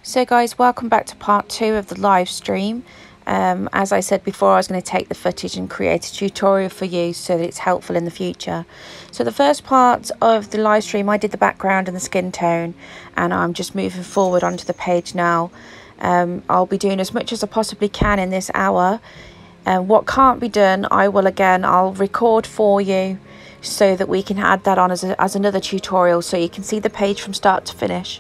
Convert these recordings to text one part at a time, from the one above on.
So guys, welcome back to part 2 of the live stream. As I said before, I was going to take the footage and create a tutorial for you so that it's helpful in the future. So the first part of the live stream, I did the background and the skin tone, and I'm just moving forward onto the page now. I'll be doing as much as I possibly can in this hour. What can't be done, I'll record for you so that we can add that on as another tutorial so you can see the page from start to finish.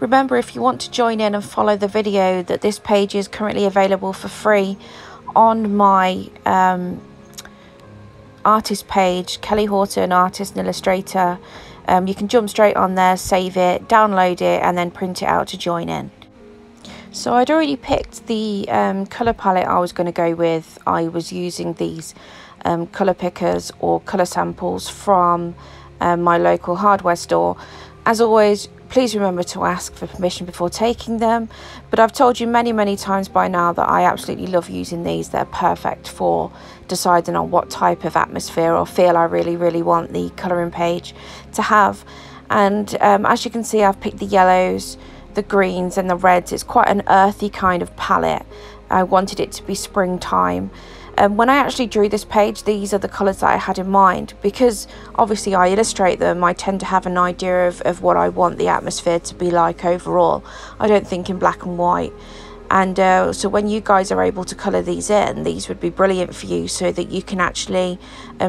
Remember, if you want to join in and follow the video, that this page is currently available for free on my artist page, Kelly Horton, artist and illustrator. You can jump straight on there, save it, download it, and then print it out to join in. So I'd already picked the colour palette I was going to go with. I was using these colour pickers or colour samples from my local hardware store. As always, please remember to ask for permission before taking them. But I've told you many times by now that I absolutely love using these. They're perfect for deciding on what type of atmosphere or feel I really want the colouring page to have. And as you can see, I've picked the yellows, the greens and the reds. It's quite an earthy kind of palette. I wanted it to be springtime. When I actually drew this page, these are the colours that I had in mind, because obviously I illustrate them. I tend to have an idea of what I want the atmosphere to be like overall. I don't think in black and white. And so when you guys are able to colour these in, these would be brilliant for you so that you can actually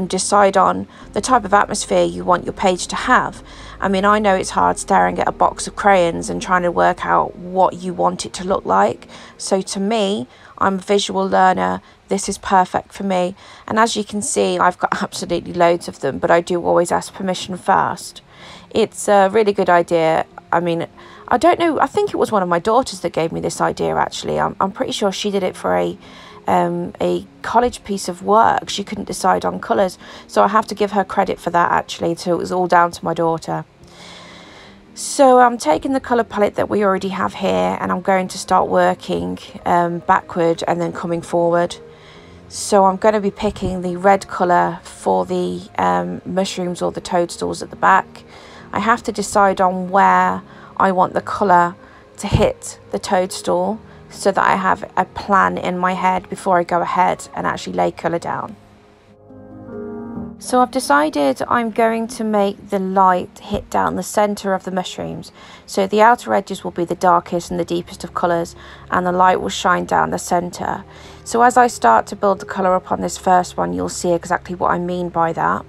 decide on the type of atmosphere you want your page to have. I mean, I know it's hard staring at a box of crayons and trying to work out what you want it to look like. So to me, I'm a visual learner. This is perfect for me. And as you can see, I've got absolutely loads of them, but I do always ask permission first. It's a really good idea. I mean, I don't know, I think it was one of my daughters that gave me this idea actually. I'm pretty sure she did it for a college piece of work. She couldn't decide on colours, so I have to give her credit for that actually. So it was all down to my daughter. So I'm taking the colour palette that we already have here, and I'm going to start working backward and then coming forward. So I'm going to be picking the red colour for the mushrooms or the toadstools at the back. I have to decide on where I want the colour to hit the toadstool so that I have a plan in my head before I go ahead and actually lay colour down. So I've decided I'm going to make the light hit down the centre of the mushrooms. So the outer edges will be the darkest and the deepest of colours, and the light will shine down the centre. So as I start to build the colour up on this first one, you'll see exactly what I mean by that.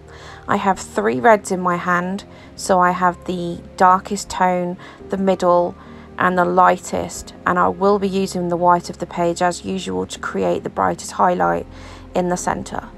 I have 3 reds in my hand, so I have the darkest tone, the middle and the lightest, and I will be using the white of the page as usual to create the brightest highlight in the centre.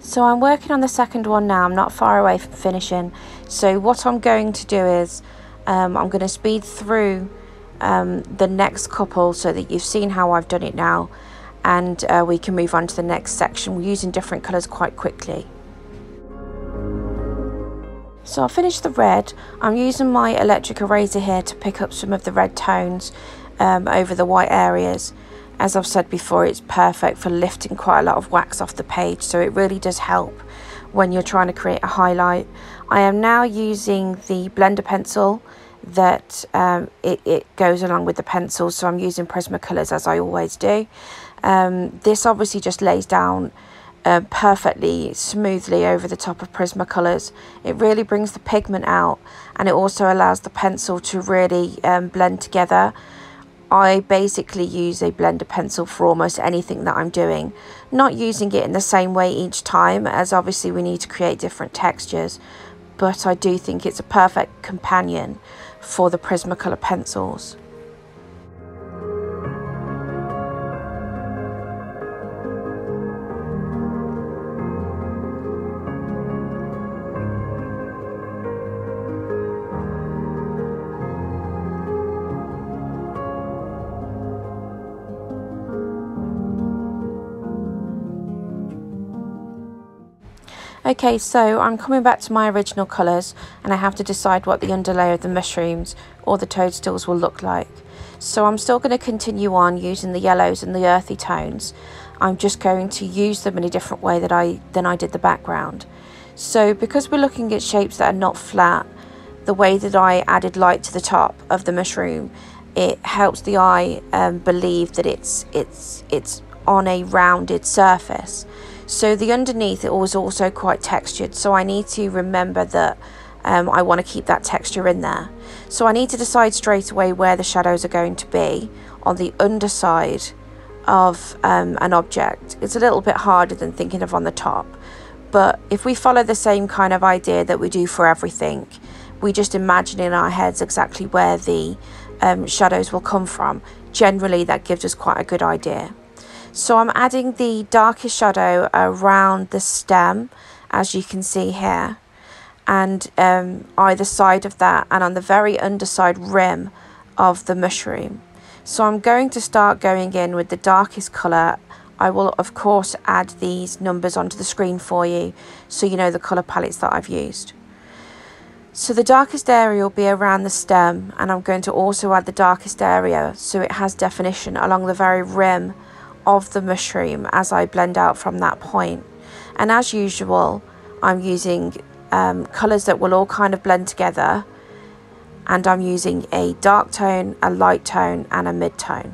So I'm working on the second one now. I'm not far away from finishing. So what I'm going to do is I'm going to speed through the next couple so that you've seen how I've done it now, and we can move on to the next section. We're using different colours quite quickly. So I'll finish the red. I'm using my electric eraser here to pick up some of the red tones over the white areas. As I've said before, it's perfect for lifting quite a lot of wax off the page, so it really does help when you're trying to create a highlight. I am now using the blender pencil that it goes along with the pencil, so I'm using Prismacolors as I always do. This obviously just lays down perfectly smoothly over the top of Prismacolors. It really brings the pigment out, and it also allows the pencil to really blend together. I basically use a blender pencil for almost anything that I'm doing, not using it in the same way each time, as obviously we need to create different textures, but I do think it's a perfect companion for the Prismacolor pencils. Okay, so I'm coming back to my original colours, and I have to decide what the underlay of the mushrooms or the toadstools will look like. So I'm still going to continue on using the yellows and the earthy tones. I'm just going to use them in a different way than I did the background. So because we're looking at shapes that are not flat, the way that I added light to the top of the mushroom, it helps the eye believe that it's on a rounded surface. So the underneath, it was also quite textured, so I need to remember that I want to keep that texture in there. So I need to decide straight away where the shadows are going to be on the underside of an object. It's a little bit harder than thinking of on the top, but if we follow the same kind of idea that we do for everything, we just imagine in our heads exactly where the shadows will come from. Generally, that gives us quite a good idea. So I'm adding the darkest shadow around the stem, as you can see here, and either side of that, and on the very underside rim of the mushroom. So I'm going to start going in with the darkest colour. I will of course add these numbers onto the screen for you, so you know the colour palettes that I've used. So the darkest area will be around the stem, and I'm going to also add the darkest area so it has definition along the very rim of the mushroom as I blend out from that point. And as usual, I'm using colours that will all kind of blend together, and I'm using a dark tone, a light tone and a mid tone.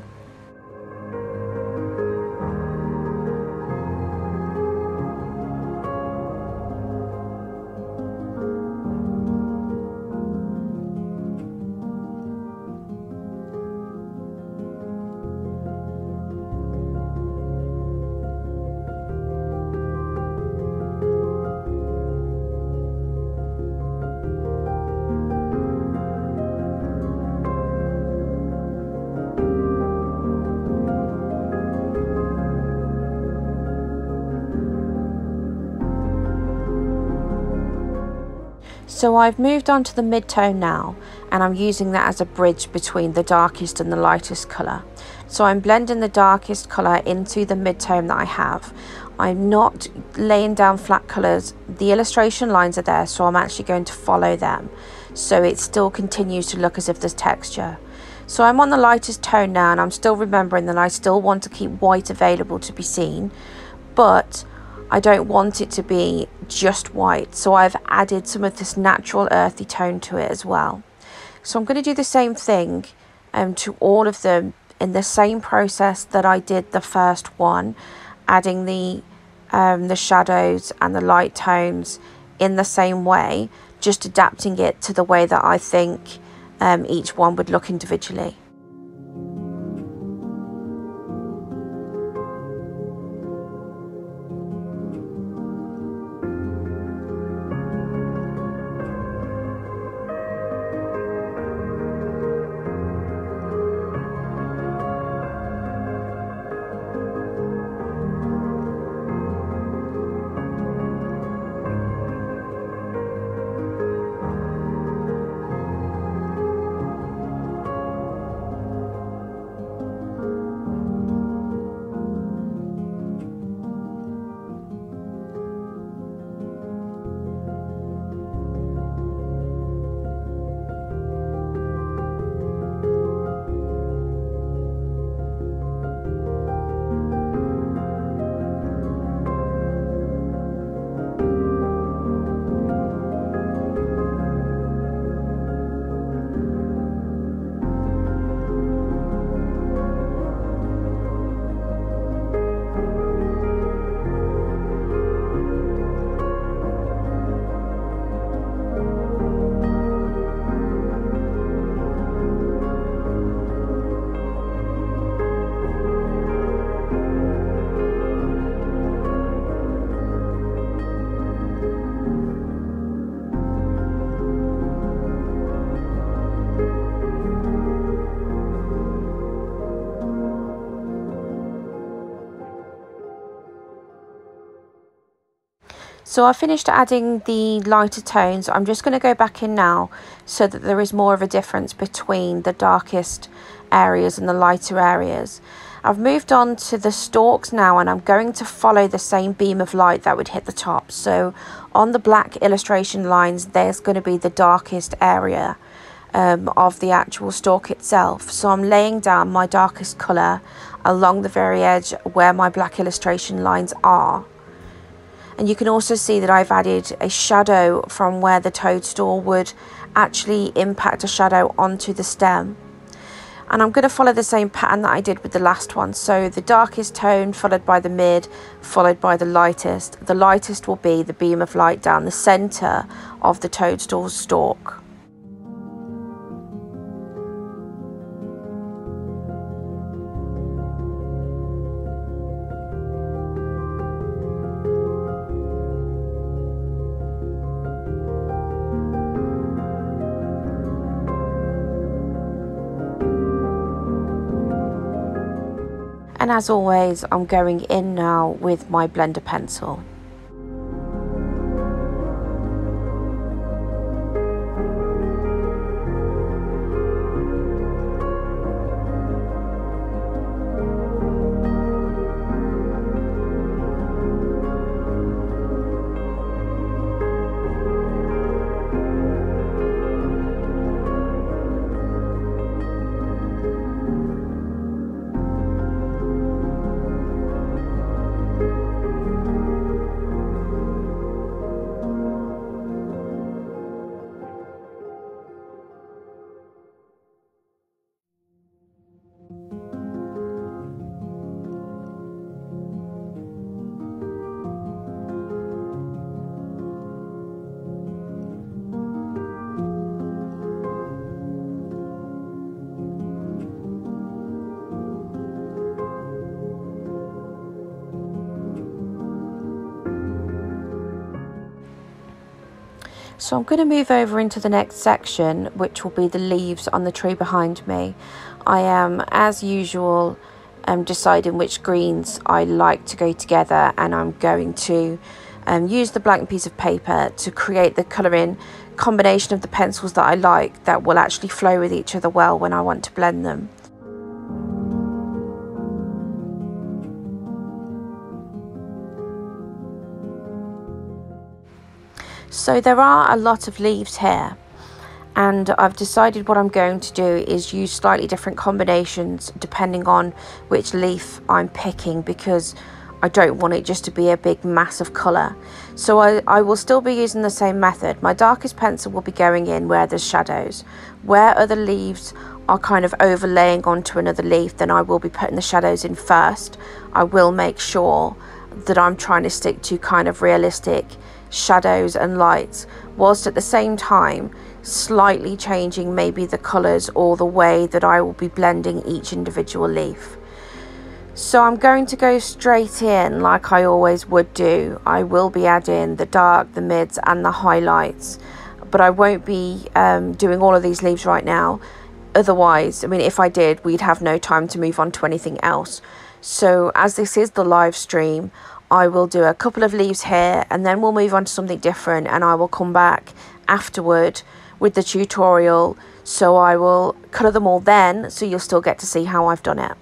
So I've moved on to the mid-tone now, and I'm using that as a bridge between the darkest and the lightest colour. So I'm blending the darkest colour into the mid-tone that I have. I'm not laying down flat colours. The illustration lines are there, so I'm actually going to follow them, so it still continues to look as if there's texture. So I'm on the lightest tone now, and I'm still remembering that I still want to keep white available to be seen, but I don't want it to be just white, so I've added some of this natural earthy tone to it as well. So I'm going to do the same thing to all of them in the same process that I did the first one, adding the shadows and the light tones in the same way, just adapting it to the way that I think each one would look individually. So I finished adding the lighter tones. I'm just going to go back in now so that there is more of a difference between the darkest areas and the lighter areas. I've moved on to the stalks now, and I'm going to follow the same beam of light that would hit the top. So on the black illustration lines, there's going to be the darkest area of the actual stalk itself. So I'm laying down my darkest colour along the very edge where my black illustration lines are. And you can also see that I've added a shadow from where the toadstool would actually impact a shadow onto the stem. And I'm going to follow the same pattern that I did with the last one. So the darkest tone followed by the mid, followed by the lightest. The lightest will be the beam of light down the centre of the toadstool stalk. And as always, I'm going in now with my blender pencil. So I'm going to move over into the next section, which will be the leaves on the tree behind me. I am, as usual, deciding which greens I like to go together, and I'm going to use the blank piece of paper to create the colouring combination of the pencils that I like that will actually flow with each other well when I want to blend them. So there are a lot of leaves here, and I've decided what I'm going to do is use slightly different combinations depending on which leaf I'm picking, because I don't want it just to be a big mass of colour. So I will still be using the same method. My darkest pencil will be going in where there's shadows. Where other leaves are kind of overlaying onto another leaf, then I will be putting the shadows in first. I will make sure that I'm trying to stick to kind of realistic shadows and lights, whilst at the same time slightly changing maybe the colours or the way that I will be blending each individual leaf. So I'm going to go straight in like I always would do. I will be adding the dark, the mids and the highlights, but I won't be doing all of these leaves right now. Otherwise, I mean, if I did, we'd have no time to move on to anything else. So as this is the live stream, I will do a couple of leaves here and then we'll move on to something different, and I will come back afterward with the tutorial. So I will colour them all then, so you'll still get to see how I've done it.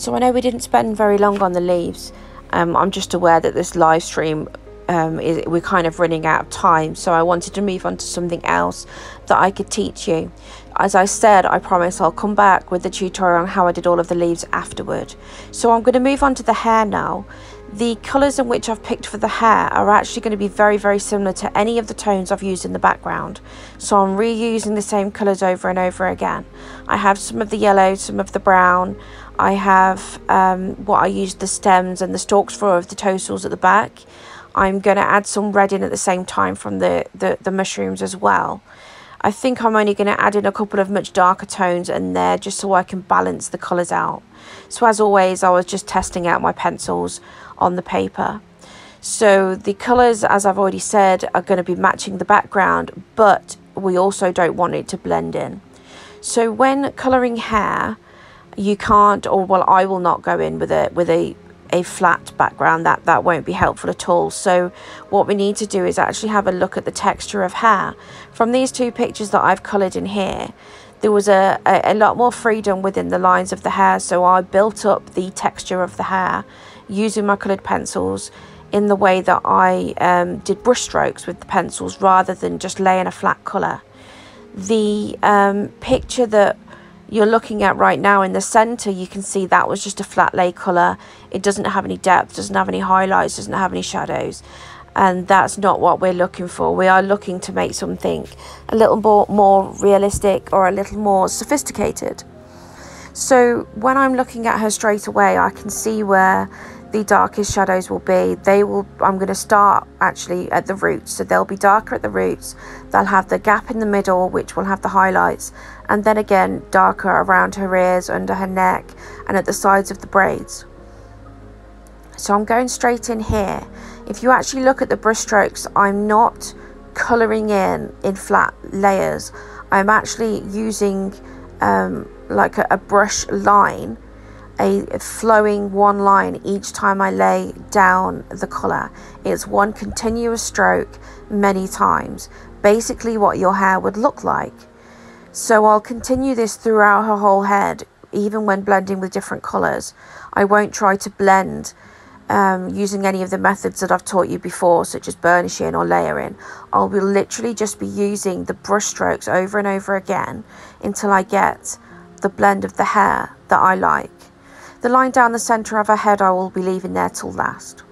So I know we didn't spend very long on the leaves. I'm just aware that this live stream, we're kind of running out of time, so I wanted to move on to something else that I could teach you. As I said, I promise I'll come back with the tutorial on how I did all of the leaves afterward. So I'm going to move on to the hair now. The colours in which I've picked for the hair are actually going to be very, very similar to any of the tones I've used in the background. So I'm reusing the same colours over and over again. I have some of the yellow, some of the brown. I have what I used the stems and the stalks for of the toadstools at the back. I'm going to add some red in at the same time from the mushrooms as well. I think I'm only going to add in a couple of much darker tones in there just so I can balance the colours out. So as always, I was just testing out my pencils on the paper. So the colours, as I've already said, are going to be matching the background, but we also don't want it to blend in. So when colouring hair, you can't, or well, I will not go in with a flat background. That won't be helpful at all. So what we need to do is actually have a look at the texture of hair. From these two pictures that I've coloured in here, there was a lot more freedom within the lines of the hair, so I built up the texture of the hair using my coloured pencils in the way that I did brush strokes with the pencils rather than just laying a flat colour. The picture that you're looking at right now in the center, you can see that was just a flat lay color. It doesn't have any depth, doesn't have any highlights, doesn't have any shadows, and that's not what we're looking for. We are looking to make something a little more realistic or a little more sophisticated. So when I'm looking at her straight away, I can see where the darkest shadows will be. I'm going to start actually at the roots, so they'll be darker at the roots. They'll have the gap in the middle, which will have the highlights, and then again darker around her ears, under her neck, and at the sides of the braids. So I'm going straight in here. If you actually look at the brush strokes, I'm not colouring in flat layers. I'm actually using like a brush line, a flowing one line each time I lay down the colour. It's one continuous stroke many times, basically what your hair would look like. So I'll continue this throughout her whole head, even when blending with different colours. I won't try to blend using any of the methods that I've taught you before, such as burnishing or layering. I will literally just be using the brush strokes over and over again until I get the blend of the hair that I like. The line down the centre of her head I will be leaving there till last.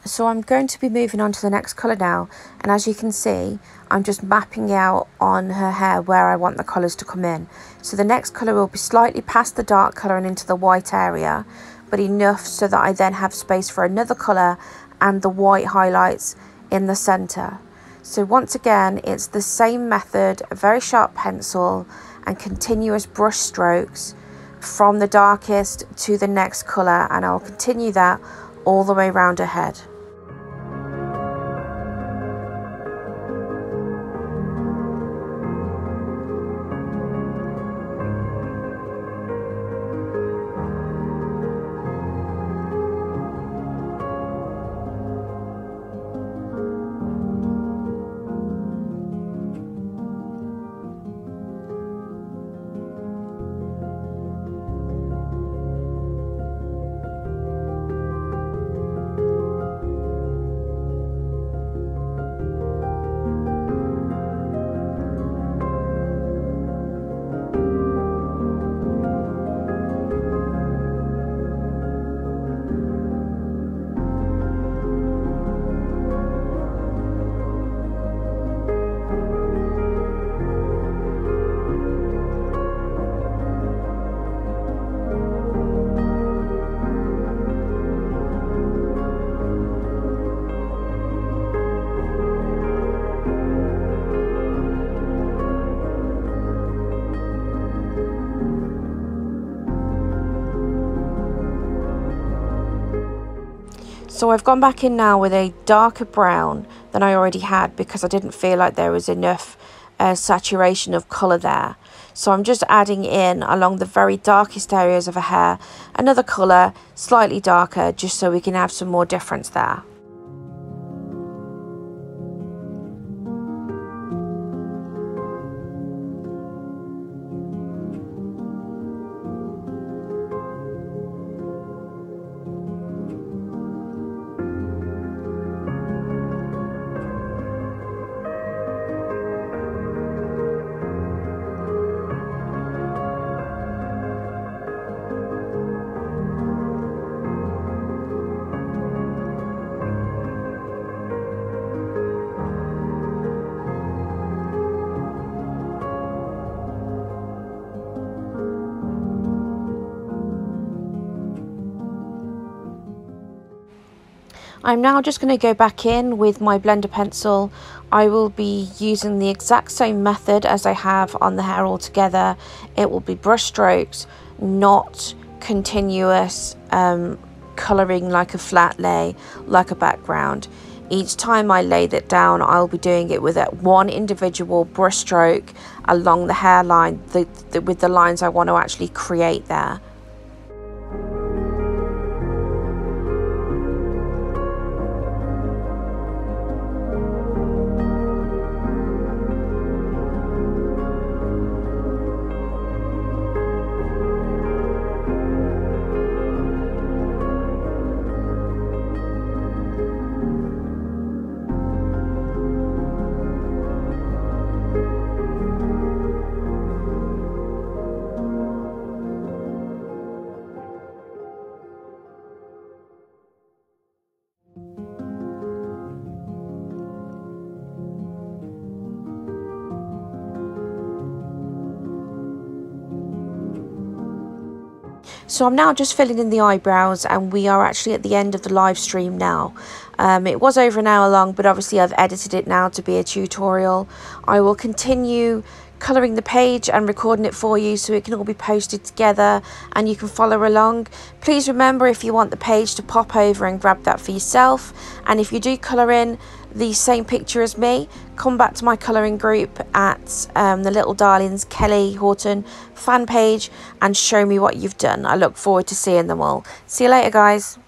So I'm going to be moving on to the next colour now, and as you can see, I'm just mapping out on her hair where I want the colours to come in. So the next colour will be slightly past the dark colour and into the white area, but enough so that I then have space for another colour and the white highlights in the centre. So once again, it's the same method, a very sharp pencil and continuous brush strokes from the darkest to the next colour, and I'll continue that all the way around her head. So I've gone back in now with a darker brown than I already had because I didn't feel like there was enough saturation of colour there. So I'm just adding in along the very darkest areas of her hair another colour, slightly darker, just so we can have some more difference there. I'm now just going to go back in with my blender pencil. I will be using the exact same method as I have on the hair altogether. It will be brush strokes, not continuous colouring like a flat lay, like a background. Each time I lay that down, I'll be doing it with one individual brush stroke along the hairline, with the lines I want to actually create there. So I'm now just filling in the eyebrows, and we are actually at the end of the live stream now. It was over an hour long, but obviously I've edited it now to be a tutorial. I will continue colouring the page and recording it for you so it can all be posted together and you can follow along. Please remember, if you want the page, to pop over and grab that for yourself, and if you do colour in the same picture as me, come back to my colouring group at the Little Darlings Kelly Horton fan page and show me what you've done. I look forward to seeing them all. See you later, guys.